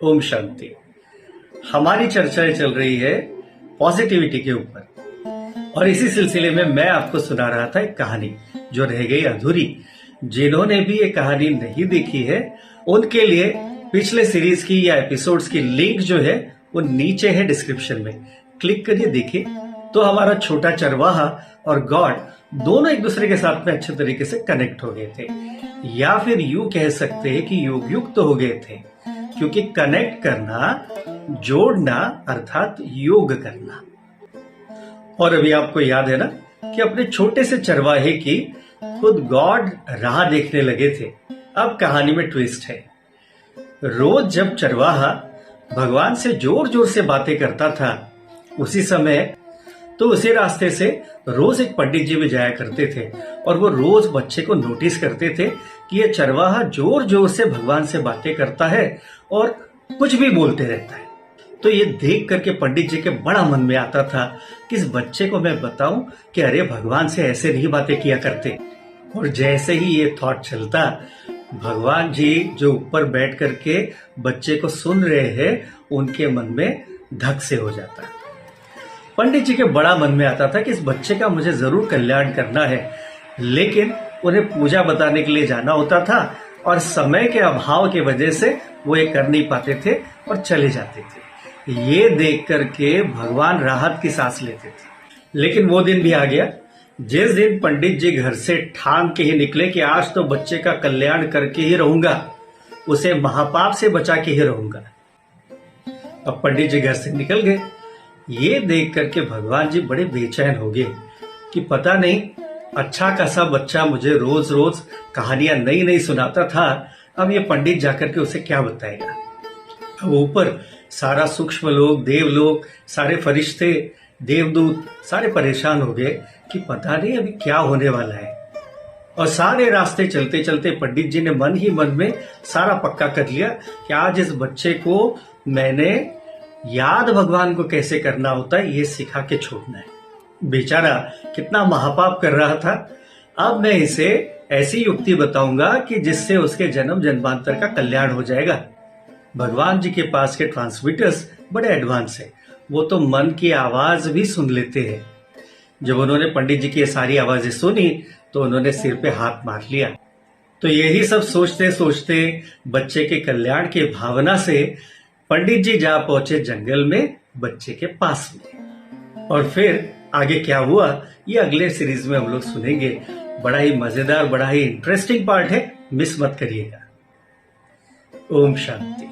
ओम शांति। हमारी चर्चाएं चल रही है पॉजिटिविटी के ऊपर और इसी सिलसिले में मैं आपको सुना रहा था एक कहानी जो रह गई अधूरी। जिन्होंने भी ये कहानी नहीं देखी है उनके लिए पिछले सीरीज की या एपिसोड्स की लिंक जो है वो नीचे है डिस्क्रिप्शन में, क्लिक करिए देखिए। तो हमारा छोटा चरवाहा और गॉड दोनों एक दूसरे के साथ में अच्छे तरीके से कनेक्ट हो गए थे, या फिर यूं कह सकते हैं कि योग युक्त हो गए थे, क्योंकि कनेक्ट करना, जोड़ना अर्थात योग करना। और अभी आपको याद है ना कि अपने छोटे से चरवाहे की खुद गॉड राह देखने लगे थे। अब कहानी में ट्विस्ट है। रोज जब चरवाहा भगवान से जोर जोर से बातें करता था, उसी समय तो उसी रास्ते से रोज एक पंडित जी भी जाया करते थे और वो रोज बच्चे को नोटिस करते थे कि ये चरवाहा जोर जोर से भगवान से बातें करता है और कुछ भी बोलते रहता है। तो ये देख करके पंडित जी के बड़ा मन में आता था कि इस बच्चे को मैं बताऊं कि अरे भगवान से ऐसे नहीं बातें किया करते। और जैसे ही ये थॉट चलता, भगवान जी जो ऊपर बैठ करके बच्चे को सुन रहे हैं उनके मन में धक से हो जाता। पंडित जी के बड़ा मन में आता था कि इस बच्चे का मुझे जरूर कल्याण करना है, लेकिन उन्हें पूजा बताने के लिए जाना होता था और समय के अभाव की वजह से वो ये कर नहीं पाते थे और चले जाते थे। ये देख करके भगवान राहत की सांस लेते थे। लेकिन वो दिन भी आ गया जिस दिन पंडित जी घर से ठान के ही निकले कि आज तो बच्चे का कल्याण करके ही रहूंगा, उसे महापाप से बचा के ही रहूंगा। अब पंडित जी घर से निकल गए। ये देख करके भगवान जी बड़े बेचैन हो गए कि पता नहीं अच्छा खासा बच्चा मुझे रोज रोज कहानियां नई नई सुनाता था, अब ये पंडित जाकर के उसे क्या बताएगा। अब ऊपर सारा सूक्ष्म लोग, देवलोक, सारे फरिश्ते, देवदूत सारे परेशान हो गए कि पता नहीं अभी क्या होने वाला है। और सारे रास्ते चलते चलते पंडित जी ने मन ही मन में सारा पक्का कर लिया कि आज इस बच्चे को मैंने याद भगवान को कैसे करना होता है ये सिखा के छोड़ना है। बेचारा कितना महापाप कर रहा था। अब मैं इसे ऐसी युक्ति बताऊंगा कि जिससे उसके जन्म जन्मांतर का कल्याण हो जाएगा। भगवान जी के पास के ट्रांसमीटर्स बड़े एडवांस है, वो तो मन की आवाज भी सुन लेते हैं। जब उन्होंने पंडित जी की सारी आवाजें सुनी तो उन्होंने सिर पे हाथ मार लिया। तो यही सब सोचते सोचते बच्चे के कल्याण की भावना से पंडित जी जा पहुंचे जंगल में बच्चे के पास में। और फिर आगे क्या हुआ ये अगले सीरीज में हम लोग सुनेंगे। बड़ा ही मजेदार, बड़ा ही इंटरेस्टिंग पार्ट है, मिस मत करिएगा। ओम शांति।